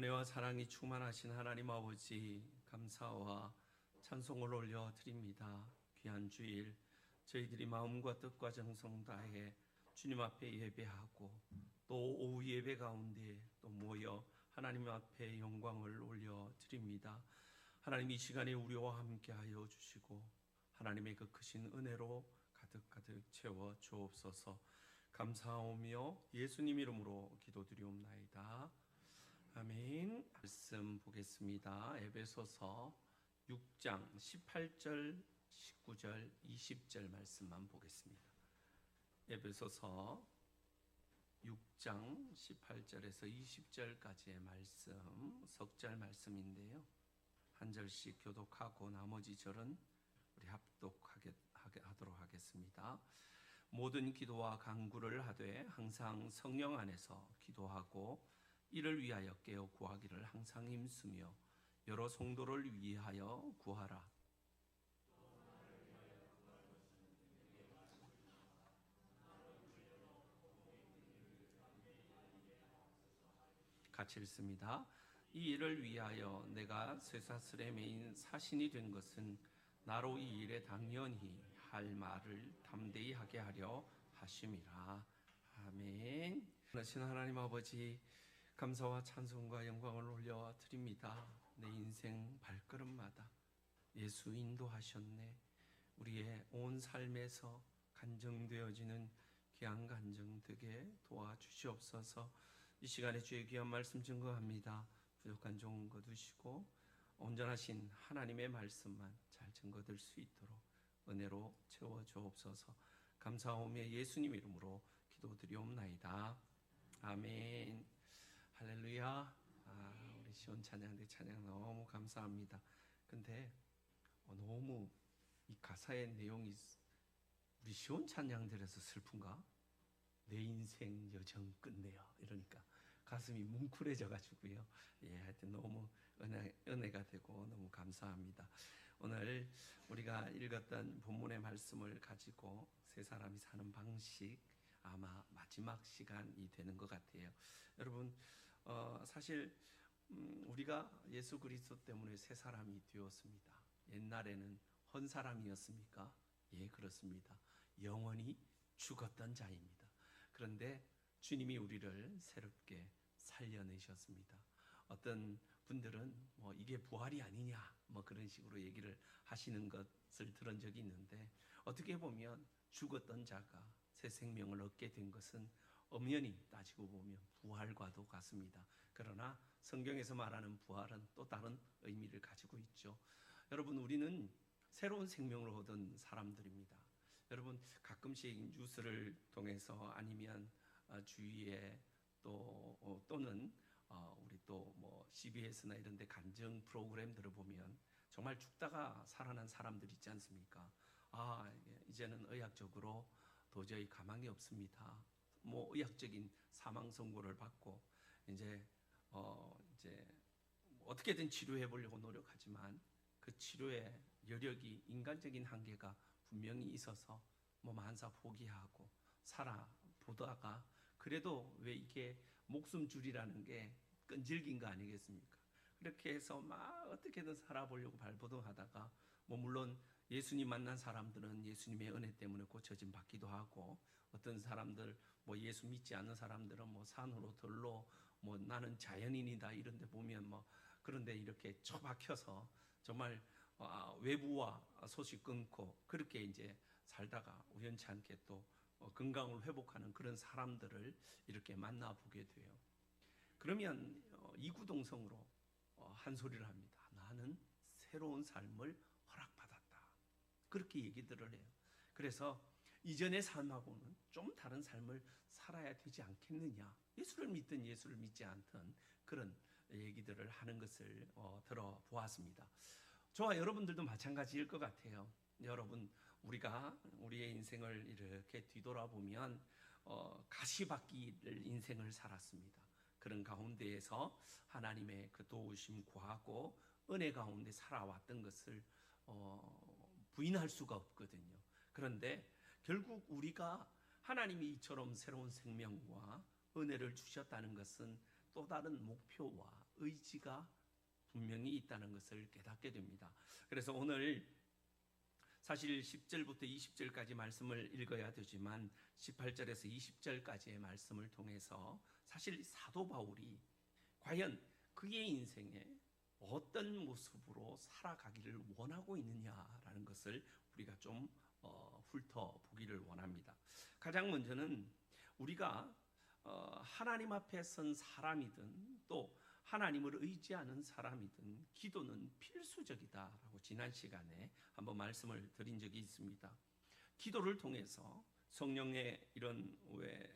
은혜와 사랑이 충만하신 하나님 아버지, 감사와 찬송을 올려드립니다. 귀한 주일 저희들이 마음과 뜻과 정성 다해 주님 앞에 예배하고 또 오후 예배 가운데 또 모여 하나님 앞에 영광을 올려드립니다. 하나님, 이 시간에 우리와 함께하여 주시고 하나님의 그 크신 은혜로 가득가득 채워 주옵소서. 감사하오며 예수님 이름으로 기도드리옵나이다. 아멘. 말씀 보겠습니다. 에베소서 6장 18절, 19절, 20절 말씀만 보겠습니다. 에베소서 6장 18절에서 20절까지의 말씀, 석절 말씀인데요. 한 절씩 교독하고 나머지 절은 우리 합독하도록 하겠습니다. 모든 기도와 간구를 하되 항상 성령 안에서 기도하고 이를 위하여 깨어 구하기를 항상 힘쓰며 여러 성도를 위하여 구하라. 같이 읽습니다. 이 일을 위하여 내가 쇠사슬에 매인 사신이 된 것은 나로 이 일에 당연히 할 말을 담대히 하게 하려 하심이라. 아멘. 하신 하나님 아버지, 감사와 찬송과 영광을 올려드립니다. 내 인생 발걸음마다 예수 인도하셨네. 우리의 온 삶에서 간증되어지는 귀한 간증 되게 도와주시옵소서. 이 시간에 주의 귀한 말씀 증거합니다. 부족한 종은 거두시고 온전하신 하나님의 말씀만 잘 증거될 수 있도록 은혜로 채워주옵소서. 감사하오며 예수님 이름으로 기도드리옵나이다. 아멘. 할렐루야. 우리 시온 찬양대 찬양 너무 감사합니다. 근데 너무 이 가사의 내용이 우리 시온 찬양들에서 슬픈가? 내 인생 여정 끝내요. 이러니까 가슴이 뭉클해져 가지고요. 하여튼 너무 은혜가 되고 너무 감사합니다. 오늘 우리가 읽었던 본문의 말씀을 가지고 세 사람이 사는 방식, 아마 마지막 시간이 되는 것 같아요. 여러분, 사실 우리가 예수 그리스도 때문에 새 사람이 되었습니다. 옛날에는 헌 사람이었습니까? 예, 그렇습니다. 영원히 죽었던 자입니다. 그런데 주님이 우리를 새롭게 살려내셨습니다. 어떤 분들은 이게 부활이 아니냐 그런 식으로 얘기를 하시는 것을 들은 적이 있는데, 어떻게 보면 죽었던 자가 새 생명을 얻게 된 것은 엄연히 따지고 보면 부활과도 같습니다. 그러나 성경에서 말하는 부활은 또 다른 의미를 가지고 있죠. 여러분, 우리는 새로운 생명을 얻은 사람들입니다. 여러분, 가끔씩 뉴스를 통해서 아니면 주위에 또는 우리 또 CBS나 이런 데 간증 프로그램들을 보면 정말 죽다가 살아난 사람들 있지 않습니까? 이제는 의학적으로 도저히 가망이 없습니다. 의학적인 사망 선고를 받고 이제 어떻게든 치료해 보려고 노력하지만 그 치료의 여력이, 인간적인 한계가 분명히 있어서 만사 포기하고 살아보다가 그래도 왜 이게 목숨줄이라는 게 끈질긴 거 아니겠습니까? 그렇게 해서 막 어떻게든 살아보려고 발버둥하다가 물론 예수님 만난 사람들은 예수님의 은혜 때문에 고쳐짐 받기도 하고, 어떤 사람들 예수 믿지 않는 사람들은 산으로 들로 나는 자연인이다 이런 데 보면 그런데 이렇게 처박혀서 정말 외부와 소식 끊고 그렇게 이제 살다가 우연치 않게 또 건강을 회복하는 그런 사람들을 이렇게 만나보게 돼요. 그러면 이구동성으로 한 소리를 합니다. 나는 새로운 삶을 허락받았다. 그렇게 얘기들을 해요. 그래서 이전의 삶하고는 좀 다른 삶을 살아야 되지 않겠느냐. 예수를 믿든 예수를 믿지 않든 그런 얘기들을 하는 것을 들어보았습니다. 저와 여러분들도 마찬가지일 것 같아요. 여러분, 우리가 우리의 인생을 이렇게 뒤돌아보면 가시밭길 인생을 살았습니다. 그런 가운데에서 하나님의 그 도우심 구하고 은혜 가운데 살아왔던 것을 부인할 수가 없거든요. 그런데 결국 우리가 하나님이 이처럼 새로운 생명과 은혜를 주셨다는 것은 또 다른 목표와 의지가 분명히 있다는 것을 깨닫게 됩니다. 그래서 오늘 사실 10절부터 20절까지 말씀을 읽어야 되지만 18절에서 20절까지의 말씀을 통해서 사실 사도 바울이 과연 그의 인생에 어떤 모습으로 살아가기를 원하고 있느냐라는 것을 우리가 좀 훑어보기를 원합니다. 가장 먼저는 우리가 하나님 앞에 선 사람이든 또 하나님을 의지하는 사람이든 기도는 필수적이다라고 지난 시간에 한번 말씀을 드린 적이 있습니다. 기도를 통해서 성령의 이런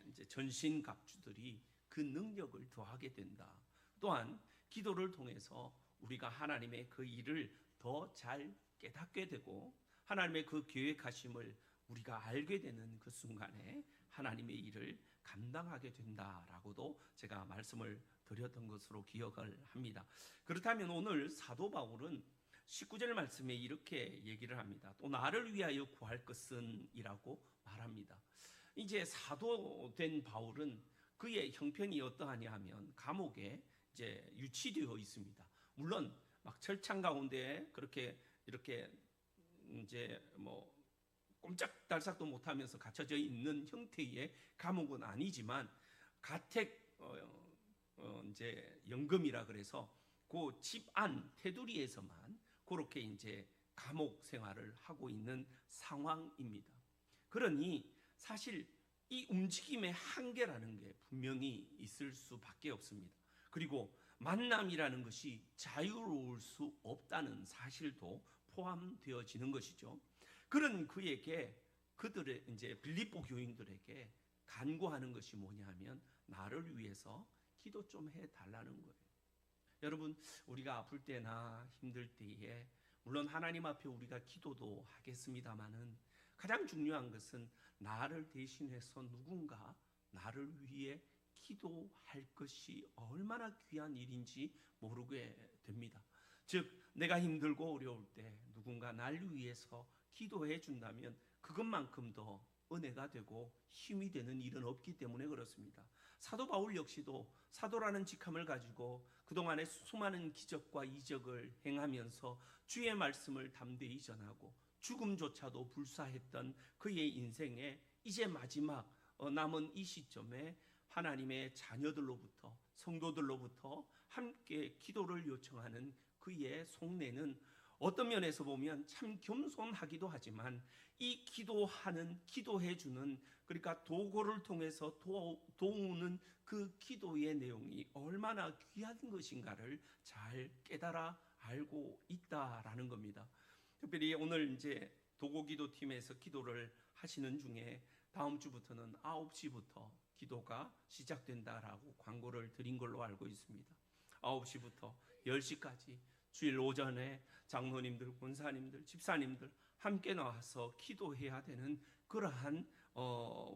이제 전신갑주들이 그 능력을 더하게 된다. 또한 기도를 통해서 우리가 하나님의 그 일을 더 잘 깨닫게 되고 하나님의 그 계획하심을 우리가 알게 되는 그 순간에 하나님의 일을 감당하게 된다라고도 제가 말씀을 드렸던 것으로 기억을 합니다. 그렇다면 오늘 사도 바울은 19절 말씀에 이렇게 얘기를 합니다. 또 나를 위하여 구할 것은 이라고 말합니다. 이제 사도 된 바울은 그의 형편이 어떠하냐 하면 감옥에 이제 유치되어 있습니다. 물론 막 철창 가운데 그렇게 이렇게 이제 뭐 꼼짝달싹도 못하면서 갇혀져 있는 형태의 감옥은 아니지만 가택 이제 연금이라 그래서 그 집 안 테두리에서만 그렇게 이제 감옥 생활을 하고 있는 상황입니다. 그러니 사실 이 움직임의 한계라는 게 분명히 있을 수밖에 없습니다. 그리고 만남이라는 것이 자유로울 수 없다는 사실도 포함되어지는 것이죠. 그런 그에게 그들의 이제 빌립보 교인들에게 간구하는 것이 뭐냐 하면 나를 위해서 기도 좀 해달라는 거예요. 여러분, 우리가 아플 때나 힘들 때에 물론 하나님 앞에 우리가 기도도 하겠습니다마는 가장 중요한 것은 나를 대신해서 누군가 나를 위해 기도할 것이 얼마나 귀한 일인지 모르게 됩니다. 즉 내가 힘들고 어려울 때 누군가 날 위해서 기도해 준다면 그것만큼 더 은혜가 되고 힘이 되는 일은 없기 때문에 그렇습니다. 사도 바울 역시도 사도라는 직함을 가지고 그동안에 수많은 기적과 이적을 행하면서 주의 말씀을 담대히 전하고 죽음조차도 불사했던 그의 인생에 이제 마지막 남은 이 시점에 하나님의 자녀들로부터 성도들로부터 함께 기도를 요청하는 그의 속내는 어떤 면에서 보면 참 겸손하기도 하지만 이 기도해주는 그러니까 도구를 통해서 도우는 그 기도의 내용이 얼마나 귀한 것인가를 잘 깨달아 알고 있다라는 겁니다. 특별히 오늘 이제 도고기도팀에서 기도를 하시는 중에 다음 주부터는 9시부터 기도가 시작된다라고 광고를 드린 걸로 알고 있습니다. 9시부터 10시까지 주일 오전에 장로님들, 권사님들, 집사님들 함께 나와서 기도해야 되는 그러한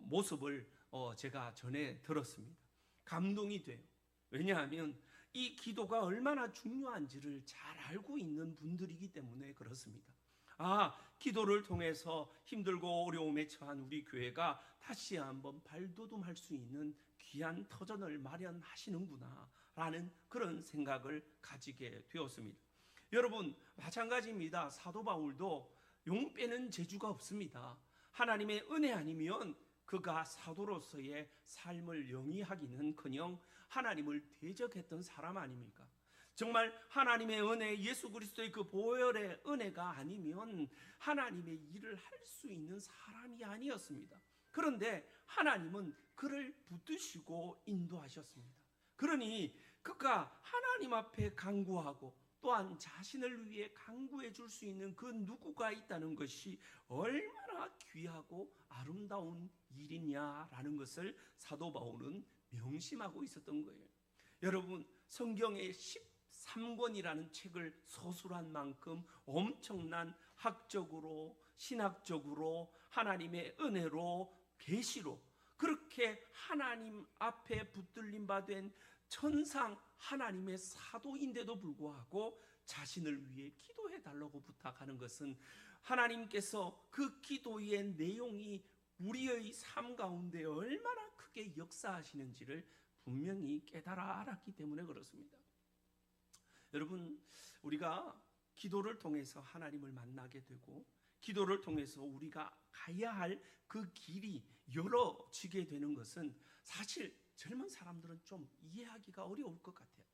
모습을 제가 전해 들었습니다. 감동이 돼요. 왜냐하면 이 기도가 얼마나 중요한지를 잘 알고 있는 분들이기 때문에 그렇습니다. 기도를 통해서 힘들고 어려움에 처한 우리 교회가 다시 한번 발돋움할 수 있는 귀한 터전을 마련하시는구나 라는 그런 생각을 가지게 되었습니다. 여러분 마찬가지입니다. 사도 바울도 용 빼는 재주가 없습니다. 하나님의 은혜 아니면 그가 사도로서의 삶을 영위하기는커녕 하나님을 대적했던 사람 아닙니까? 정말 하나님의 은혜, 예수 그리스도의 그 보혈의 은혜가 아니면 하나님의 일을 할 수 있는 사람이 아니었습니다. 그런데 하나님은 그를 붙드시고 인도하셨습니다. 그러니 그가 하나님 앞에 간구하고 또한 자신을 위해 간구해 줄 수 있는 그 누구가 있다는 것이 얼마나 귀하고 아름다운 일이냐라는 것을 사도 바울은 명심하고 있었던 거예요. 여러분 성경의 13권이라는 책을 서술한 만큼 엄청난 학적으로 신학적으로 하나님의 은혜로 계시로 그렇게 하나님 앞에 붙들림 받은 천상 하나님의 사도인데도 불구하고 자신을 위해 기도해 달라고 부탁하는 것은 하나님께서 그 기도의 내용이 우리의 삶 가운데 얼마나 크게 역사하시는지를 분명히 깨달아 알았기 때문에 그렇습니다. 여러분, 우리가 기도를 통해서 하나님을 만나게 되고 기도를 통해서 우리가 가야 할 그 길이 열어지게 되는 것은 사실 젊은 사람들은 좀 이해하기가 어려울 것 같아요.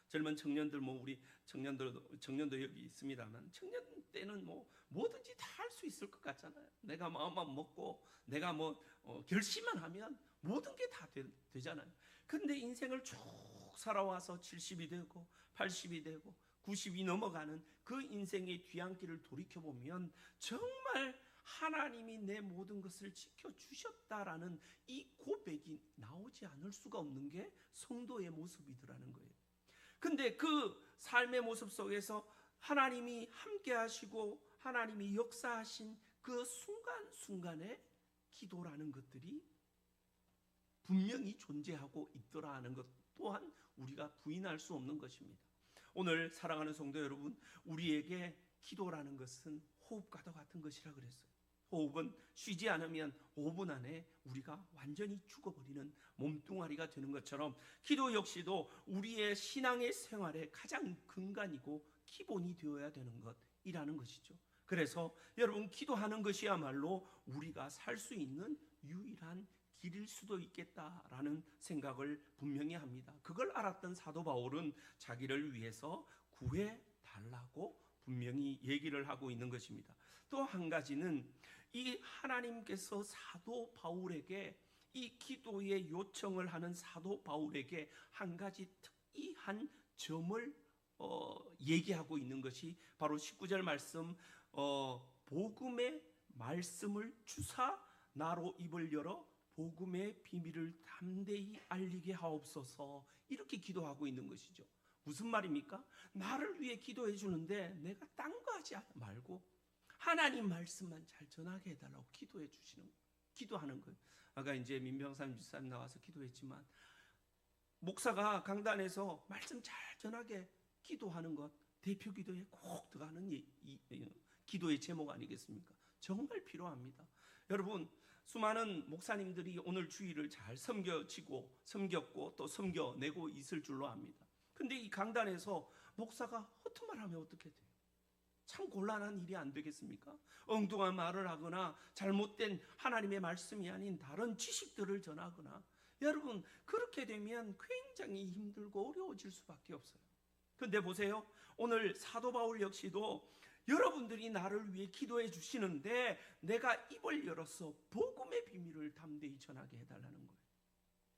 젊은 청년들, 우리 청년도 여기 있습니다만, 청년 때는 뭐든지 다 할 수 있을 것 같잖아요. 내가 마음만 먹고 내가 결심만 하면 모든 게 다 되잖아요. 근데 인생을 쭉 살아와서 70이 되고 80이 되고 90이 넘어가는 그 인생의 뒤안길을 돌이켜보면 정말 하나님이 내 모든 것을 지켜주셨다라는 이 고백이 나오지 않을 수가 없는 게 성도의 모습이더라는 거예요. 근데 그 삶의 모습 속에서 하나님이 함께 하시고 하나님이 역사하신 그 순간순간에 기도라는 것들이 분명히 존재하고 있더라는 것 또한 우리가 부인할 수 없는 것입니다. 오늘 사랑하는 성도 여러분, 우리에게 기도라는 것은 호흡과도 같은 것이라 그랬어요. 호흡은 쉬지 않으면 5분 안에 우리가 완전히 죽어버리는 몸뚱아리가 되는 것처럼 기도 역시도 우리의 신앙의 생활의 가장 근간이고 기본이 되어야 되는 것이라는 것이죠. 그래서 여러분, 기도하는 것이야말로 우리가 살 수 있는 유일한 길일 수도 있겠다라는 생각을 분명히 합니다. 그걸 알았던 사도 바울은 자기를 위해서 구해 달라고 분명히 얘기를 하고 있는 것입니다. 또 한 가지는 이 하나님께서 사도 바울에게 이 기도의 요청을 하는 사도 바울에게 한 가지 특이한 점을 얘기하고 있는 것이 바로 19절 말씀, 복음의 말씀을 주사 나로 입을 열어 복음의 비밀을 담대히 알리게 하옵소서, 이렇게 기도하고 있는 것이죠. 무슨 말입니까? 나를 위해 기도해 주는데 내가 딴 거 하지 말고 하나님 말씀만 잘 전하게 해달라고 기도하는 거예요. 아까 이제 민병삼 집사님 나와서 기도했지만, 목사가 강단에서 말씀 잘 전하게 기도하는 것, 대표 기도에 꼭 들어가는 기도의 제목 아니겠습니까? 정말 필요합니다. 여러분, 수많은 목사님들이 오늘 주일을 잘 섬겼고 또 섬겨내고 있을 줄로 압니다. 근데 이 강단에서 목사가 허튼 말 하면 어떻게 돼요? 참 곤란한 일이 안 되겠습니까? 엉뚱한 말을 하거나 잘못된 하나님의 말씀이 아닌 다른 지식들을 전하거나, 여러분, 그렇게 되면 굉장히 힘들고 어려워질 수밖에 없어요. 근데 보세요, 오늘 사도 바울 역시도 여러분들이 나를 위해 기도해 주시는데 내가 입을 열어서 복음의 비밀을 담대히 전하게 해달라는 거예요.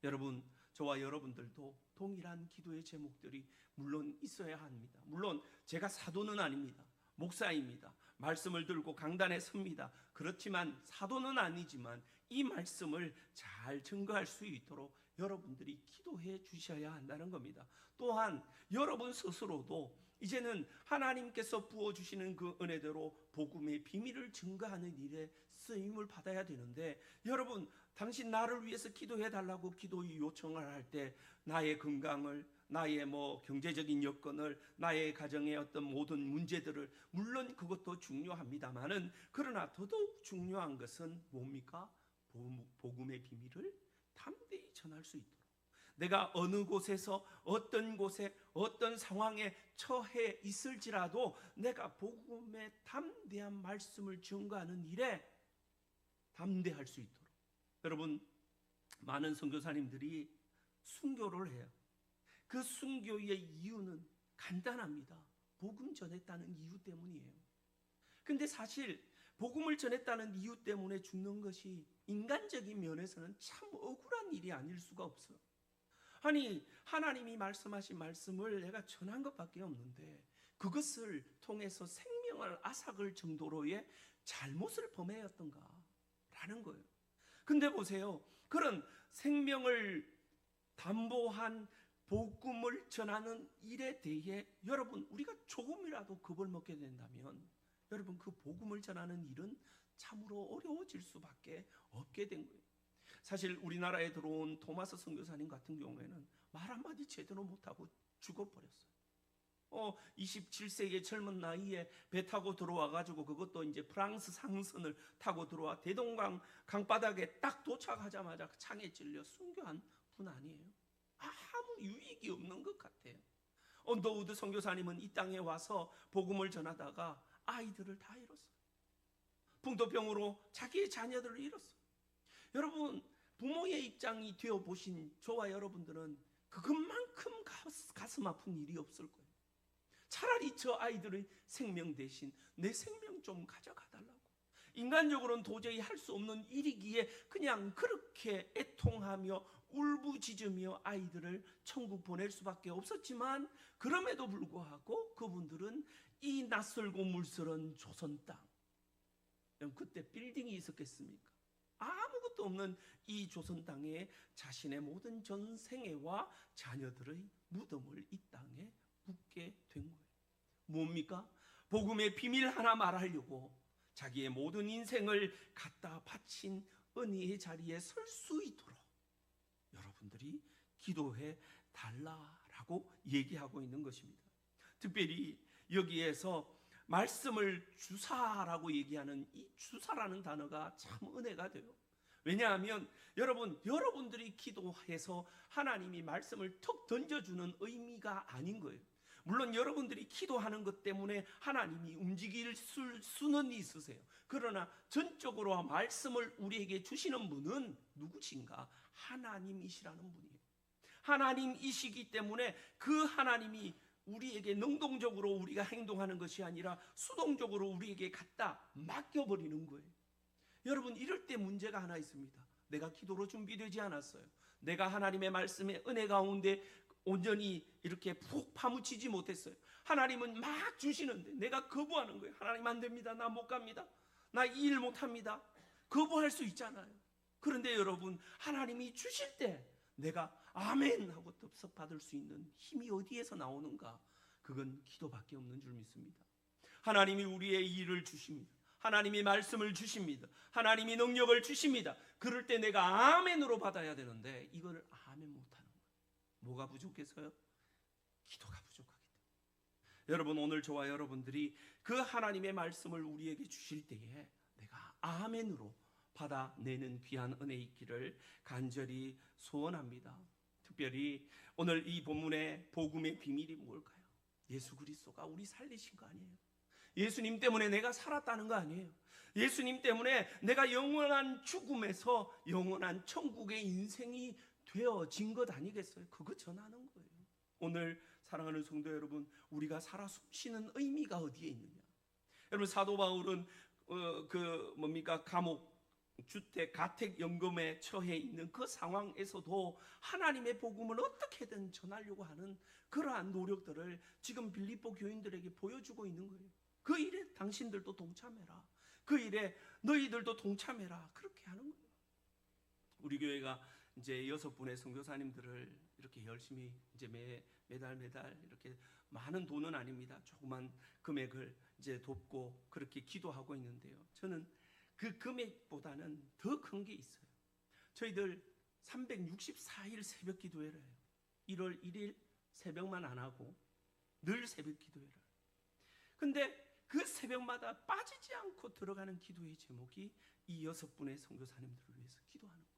여러분, 저와 여러분들도 동일한 기도의 제목들이 물론 있어야 합니다. 물론 제가 사도는 아닙니다. 목사입니다. 말씀을 들고 강단에 섭니다. 그렇지만 사도는 아니지만 이 말씀을 잘 증거할 수 있도록 여러분들이 기도해 주셔야 한다는 겁니다. 또한 여러분 스스로도 이제는 하나님께서 부어주시는 그 은혜대로 복음의 비밀을 증거하는 일에 쓰임을 받아야 되는데, 여러분, 당신 나를 위해서 기도해 달라고 기도 요청을 할 때 나의 건강을, 나의 경제적인 여건을, 나의 가정의 어떤 모든 문제들을, 물론 그것도 중요합니다만은, 그러나 더더욱 중요한 것은 뭡니까? 복음의 비밀을 담대히 전할 수 있도록, 내가 어느 곳에서 어떤 곳에 어떤 상황에 처해 있을지라도 내가 복음의 담대한 말씀을 증거하는 일에 담대할 수 있도록. 여러분, 많은 선교사님들이 순교를 해요. 그 순교의 이유는 간단합니다. 복음 전했다는 이유 때문이에요. 근데 사실 복음을 전했다는 이유 때문에 죽는 것이 인간적인 면에서는 참 억울한 일이 아닐 수가 없어요. 아니, 하나님이 말씀하신 말씀을 내가 전한 것밖에 없는데 그것을 통해서 생명을 앗아갈 정도로의 잘못을 범하였던가라는 거예요. 근데 보세요, 그런 생명을 담보한 복음을 전하는 일에 대해 여러분, 우리가 조금이라도 겁을 먹게 된다면 여러분, 그 복음을 전하는 일은 참으로 어려워질 수밖에 없게 된 거예요. 사실 우리나라에 들어온 토마스 선교사님 같은 경우에는 말 한마디 제대로 못하고 죽어버렸어요. 27세의 젊은 나이에 배 타고 들어와가지고, 그것도 이제 프랑스 상선을 타고 들어와 대동강 강바닥에 딱 도착하자마자 창에 찔려 순교한 분 아니에요? 아무 유익이 없는 것 같아요. 언더우드 선교사님은 이 땅에 와서 복음을 전하다가 아이들을 다 잃었어요. 풍토병으로 자기의 자녀들을 잃었어요. 여러분, 부모의 입장이 되어 보신 저와 여러분들은 그것만큼 가슴 아픈 일이 없을 거예요. 차라리 저 아이들의 생명 대신 내 생명 좀 가져가 달라고. 인간적으로는 도저히 할 수 없는 일이기에 그냥 그렇게 애통하며 울부짖으며 아이들을 천국 보낼 수밖에 없었지만, 그럼에도 불구하고 그분들은 이 낯설고 물스런 조선 땅, 그때 빌딩이 있었겠습니까? 아무것도 없는 이 조선 땅에 자신의 모든 전생애와 자녀들의 무덤을 이 땅에 묻게 된 거예요. 뭡니까? 복음의 비밀 하나 말하려고 자기의 모든 인생을 갖다 바친 은혜의 자리에 설 수 있도록 여러분들이 기도해 달라라고 얘기하고 있는 것입니다. 특별히 여기에서 말씀을 주사라고 얘기하는 이 주사라는 단어가 참 은혜가 돼요. 왜냐하면 여러분들이 기도해서 하나님이 말씀을 턱 던져주는 의미가 아닌 거예요. 물론 여러분들이 기도하는 것 때문에 하나님이 움직일 수는 있으세요. 그러나 전적으로 말씀을 우리에게 주시는 분은 누구신가? 하나님이시라는 분이에요. 하나님이시기 때문에 그 하나님이 우리에게 능동적으로 우리가 행동하는 것이 아니라 수동적으로 우리에게 갖다 맡겨버리는 거예요. 여러분, 이럴 때 문제가 하나 있습니다. 내가 기도로 준비되지 않았어요. 내가 하나님의 말씀의 은혜 가운데 온전히 이렇게 푹 파묻히지 못했어요. 하나님은 막 주시는데 내가 거부하는 거예요. 하나님 안 됩니다. 나 못 갑니다. 나 이 일 못합니다. 거부할 수 있잖아요. 그런데 여러분, 하나님이 주실 때 내가 아멘 하고 덥석 받을 수 있는 힘이 어디에서 나오는가? 그건 기도밖에 없는 줄 믿습니다. 하나님이 우리의 일을 주십니다. 하나님이 말씀을 주십니다. 하나님이 능력을 주십니다. 그럴 때 내가 아멘으로 받아야 되는데 이걸 아멘 못하는 거예요. 뭐가 부족해서요? 기도가 부족하기 때문에. 여러분, 오늘 저와 여러분들이 그 하나님의 말씀을 우리에게 주실 때에 내가 아멘으로 받아내는 귀한 은혜 있기를 간절히 소원합니다. 특별히 오늘 이 본문의 복음의 비밀이 뭘까요? 예수 그리스도가 우리 살리신 거 아니에요? 예수님 때문에 내가 살았다는 거 아니에요? 예수님 때문에 내가 영원한 죽음에서 영원한 천국의 인생이 되어진 것 아니겠어요? 그거 전하는 거예요. 오늘 사랑하는 성도 여러분, 우리가 살아 숨쉬는 의미가 어디에 있느냐? 여러분, 사도 바울은 감옥, 주택, 가택 연금에 처해 있는 그 상황에서도 하나님의 복음을 어떻게든 전하려고 하는 그러한 노력들을 지금 빌립보 교인들에게 보여주고 있는 거예요. 그 일에 당신들도 동참해라. 그 일에 너희들도 동참해라. 그렇게 하는 거예요. 우리 교회가 이제 6분의 선교사님들을 이렇게 열심히 이제 매달 이렇게 많은 돈은 아닙니다. 조그만 금액을 이제 돕고 그렇게 기도하고 있는데요. 저는 그 금액보다는 더 큰 게 있어요. 저희들 364일 새벽 기도회를 해요. 1월 1일 새벽만 안 하고 늘 새벽 기도회를 해요. 근데 그 새벽마다 빠지지 않고 들어가는 기도의 제목이 이 6분의 선교사님들을 위해서 기도하는 거예요.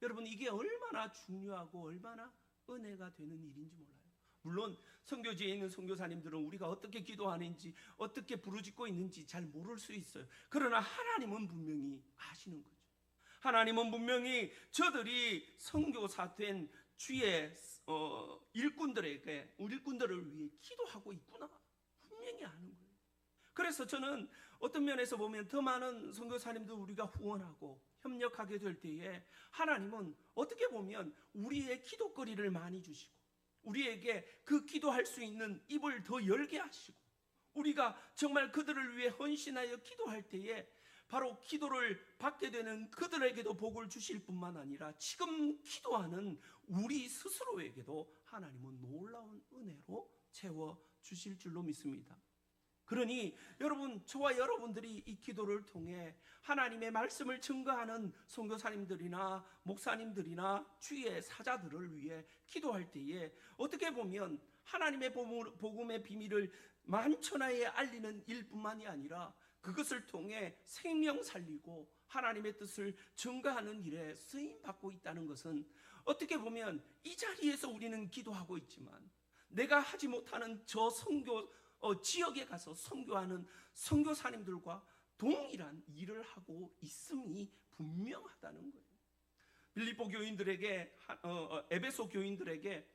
여러분, 이게 얼마나 중요하고 얼마나 은혜가 되는 일인지 몰라요. 물론 선교지에 있는 선교사님들은 우리가 어떻게 기도하는지, 어떻게 부르짖고 있는지 잘 모를 수 있어요. 그러나 하나님은 분명히 아시는 거죠. 하나님은 분명히 저들이 선교사 된 주의 일꾼들에게, 우리 일꾼들을 위해 기도하고 있구나, 분명히 아는 거예요. 그래서 저는 어떤 면에서 보면 더 많은 선교사님들 우리가 후원하고 협력하게 될 때에 하나님은 어떻게 보면 우리의 기도거리를 많이 주시고 우리에게 그 기도할 수 있는 입을 더 열게 하시고, 우리가 정말 그들을 위해 헌신하여 기도할 때에 바로 기도를 받게 되는 그들에게도 복을 주실 뿐만 아니라 지금 기도하는 우리 스스로에게도 하나님은 놀라운 은혜로 채워주실 줄로 믿습니다. 그러니 여러분, 저와 여러분들이 이 기도를 통해 하나님의 말씀을 증거하는 선교사님들이나 목사님들이나 주의 사자들을 위해 기도할 때에 어떻게 보면 하나님의 복음의 비밀을 만천하에 알리는 일뿐만이 아니라 그것을 통해 생명 살리고 하나님의 뜻을 증거하는 일에 쓰임받고 있다는 것은 어떻게 보면 이 자리에서 우리는 기도하고 있지만 내가 하지 못하는 저 선교 지역에 가서 선교하는 선교사님들과 동일한 일을 하고 있음이 분명하다는 거예요. 빌립보 교인들에게 에베소 교인들에게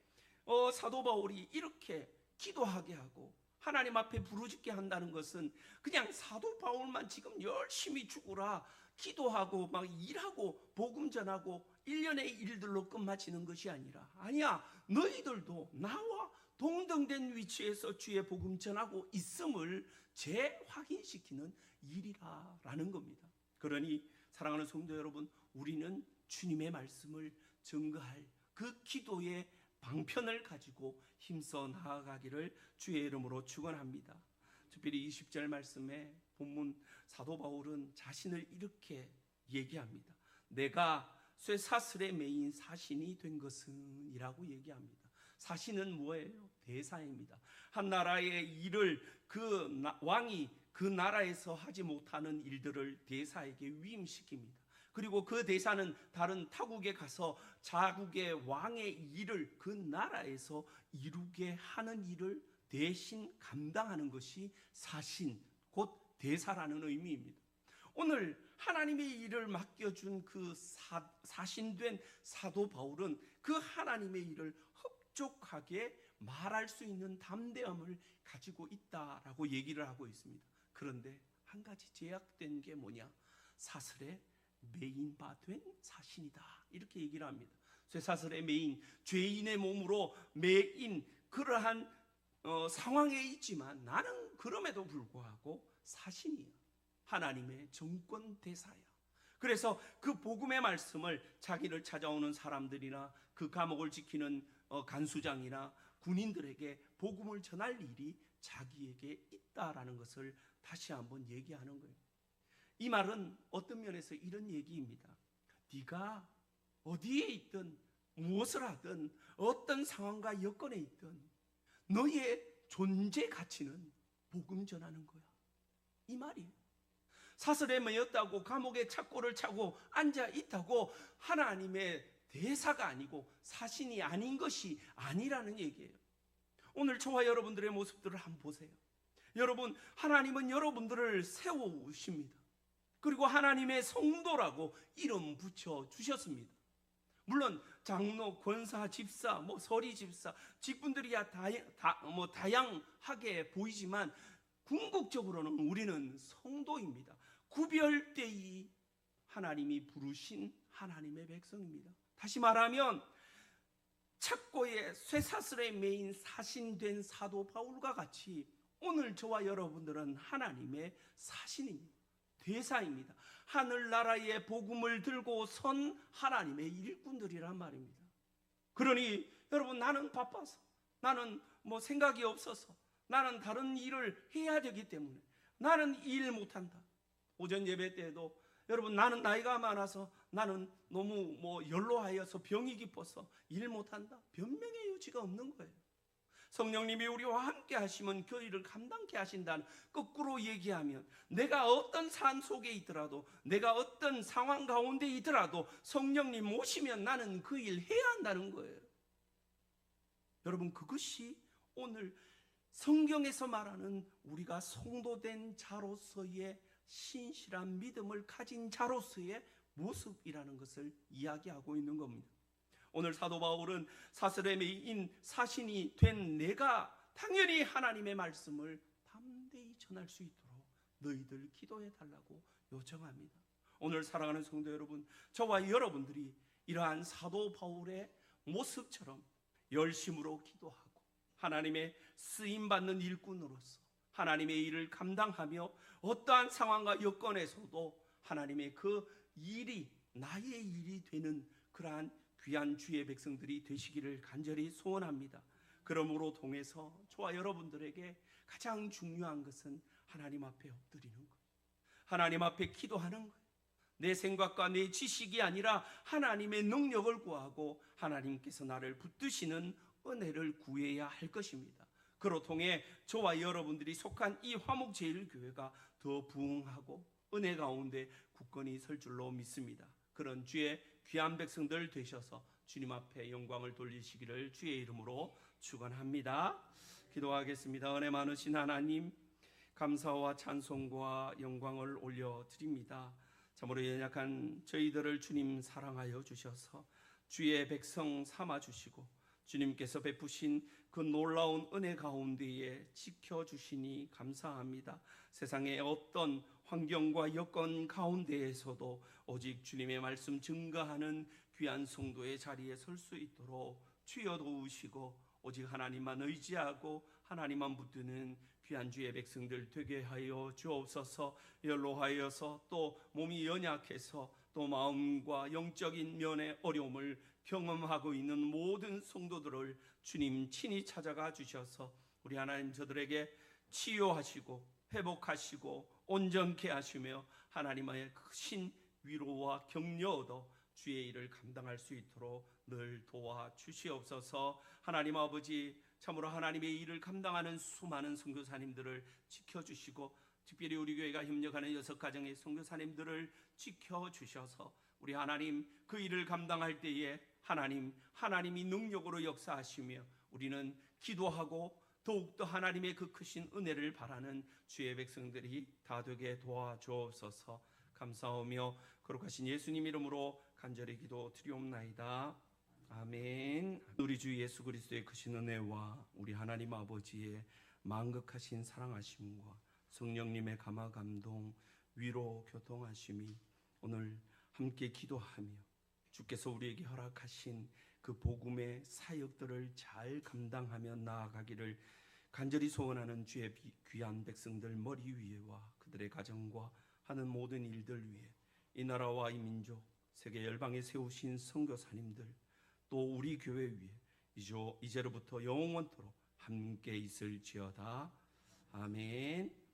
사도 바울이 이렇게 기도하게 하고 하나님 앞에 부르짖게 한다는 것은 그냥 사도 바울만 지금 열심히 죽으라 기도하고 막 일하고 복음 전하고 일련의 일들로 끝마치는 것이 아니라, 아니야, 너희들도 나와 동등된 위치에서 주의 복음 전하고 있음을 재확인시키는 일이라라는 겁니다. 그러니 사랑하는 성도 여러분, 우리는 주님의 말씀을 증거할 그 기도의 방편을 가지고 힘써 나아가기를 주의 이름으로 축원합니다. 특별히 20절 말씀에 본문 사도 바울은 자신을 이렇게 얘기합니다. 내가 쇠사슬에 매인 사신이 된 것은 이라고 얘기합니다. 사신은 뭐예요? 대사입니다. 한 나라의 일을 그 왕이 그 나라에서 하지 못하는 일들을 대사에게 위임시킵니다. 그리고 그 대사는 다른 타국에 가서 자국의 왕의 일을 그 나라에서 이루게 하는 일을 대신 감당하는 것이 사신, 곧 대사라는 의미입니다. 오늘 하나님의 일을 맡겨준 그 사신된 사도 바울은 그 하나님의 일을 흡족하게 말할 수 있는 담대함을 가지고 있다라고 얘기를 하고 있습니다. 그런데 한 가지 제약된 게 뭐냐? 사슬에 매인 바 된 사신이다, 이렇게 얘기를 합니다. 쇠사슬에 매인, 죄인의 몸으로 매인 그러한 상황에 있지만 나는 그럼에도 불구하고 사신이야. 하나님의 정권 대사야. 그래서 그 복음의 말씀을 자기를 찾아오는 사람들이나 그 감옥을 지키는 간수장이나 군인들에게 복음을 전할 일이 자기에게 있다라는 것을 다시 한번 얘기하는 거예요. 이 말은 어떤 면에서 이런 얘기입니다. 네가 어디에 있든 무엇을 하든 어떤 상황과 여건에 있든 너의 존재 가치는 복음 전하는 거야, 이 말이에요. 사슬에 매였다고 감옥에 착고를 차고 앉아 있다고 하나님의 대사가 아니고 사신이 아닌 것이 아니라는 얘기예요. 오늘 저와 여러분들의 모습들을 한번 보세요. 여러분, 하나님은 여러분들을 세워오십니다. 그리고 하나님의 성도라고 이름 붙여 주셨습니다. 물론 장로, 권사, 집사, 서리 집사, 직분들이야 다양하게 보이지만 궁극적으로는 우리는 성도입니다. 구별되이 하나님이 부르신 하나님의 백성입니다. 다시 말하면 착고의 쇠사슬에 매인 사신된 사도 바울과 같이 오늘 저와 여러분들은 하나님의 사신입니다. 대사입니다. 하늘나라의 복음을 들고 선 하나님의 일꾼들이란 말입니다. 그러니 여러분, 나는 바빠서, 나는 생각이 없어서, 나는 다른 일을 해야 되기 때문에 나는 일 못한다. 오전 예배 때에도 여러분, 나는 나이가 많아서, 나는 너무 연로하여서 병이 깊어서 일 못한다, 변명의 여지가 없는 거예요. 성령님이 우리와 함께 하시면 그 일을 감당케 하신다는, 거꾸로 얘기하면 내가 어떤 삶 속에 있더라도, 내가 어떤 상황 가운데 있더라도 성령님 모시면 나는 그 일 해야 한다는 거예요. 여러분, 그것이 오늘 성경에서 말하는 우리가 성도된 자로서의 신실한 믿음을 가진 자로서의 모습이라는 것을 이야기하고 있는 겁니다. 오늘 사도 바울은 사슬에 매인 사신이 된 내가 당연히 하나님의 말씀을 담대히 전할 수 있도록 너희들 기도해 달라고 요청합니다. 오늘 사랑하는 성도 여러분, 저와 여러분들이 이러한 사도 바울의 모습처럼 열심으로 기도하고 하나님의 쓰임받는 일꾼으로서 하나님의 일을 감당하며 어떠한 상황과 여건에서도 하나님의 그 일이 나의 일이 되는 그러한 귀한 주의 백성들이 되시기를 간절히 소원합니다. 그러므로 통해서 저와 여러분들에게 가장 중요한 것은 하나님 앞에 엎드리는 거예요. 하나님 앞에 기도하는 거예요. 내 생각과 내 지식이 아니라 하나님의 능력을 구하고 하나님께서 나를 붙드시는 은혜를 구해야 할 것입니다. 그로 통해 저와 여러분들이 속한 이 화목제일교회가 더 부흥하고 은혜 가운데 굳건히 설 줄로 믿습니다. 그런 주의 귀한 백성들 되셔서 주님 앞에 영광을 돌리시기를 주의 이름으로 축원합니다. 기도하겠습니다. 은혜 많으신 하나님, 감사와 찬송과 영광을 올려드립니다. 참으로 연약한 저희들을 주님 사랑하여 주셔서 주의 백성 삼아 주시고 주님께서 베푸신 그 놀라운 은혜 가운데에 지켜주시니 감사합니다. 세상의 어떤 환경과 여건 가운데에서도 오직 주님의 말씀 증거하는 귀한 성도의 자리에 설 수 있도록 주여 도우시고 오직 하나님만 의지하고 하나님만 붙드는 귀한 주의 백성들 되게 하여 주옵소서. 연로하여서 또 몸이 연약해서 또 마음과 영적인 면의 어려움을 경험하고 있는 모든 성도들을 주님 친히 찾아가 주셔서 우리 하나님 저들에게 치유하시고 회복하시고 온전케 하시며 하나님의 크신 위로와 격려 얻어 주의 일을 감당할 수 있도록 늘 도와주시옵소서. 하나님 아버지, 참으로 하나님의 일을 감당하는 수많은 선교사님들을 지켜주시고 특별히 우리 교회가 협력하는 6가정의 선교사님들을 지켜주셔서 우리 하나님 그 일을 감당할 때에 하나님이 능력으로 역사하시며 우리는 기도하고 더욱더 하나님의 그 크신 은혜를 바라는 주의 백성들이 다 되게 도와주옵소서. 감사하며 거룩하신 예수님 이름으로 간절히 기도드리옵나이다. 아멘. 우리 주 예수 그리스도의 크신 은혜와 우리 하나님 아버지의 만극하신 사랑하심과 성령님의 감화 감동 위로 교통하심이 오늘 함께 기도하며 주께서 우리에게 허락하신 그 복음의 사역들을 잘 감당하며 나아가기를 간절히 소원하는 주의 귀한 백성들 머리 위에와 그들의 가정과 하는 모든 일들 위에 이 나라와 이 민족 세계 열방에 세우신 선교사님들 또 우리 교회 위에 이제로부터 영원토록 함께 있을지어다. 아멘.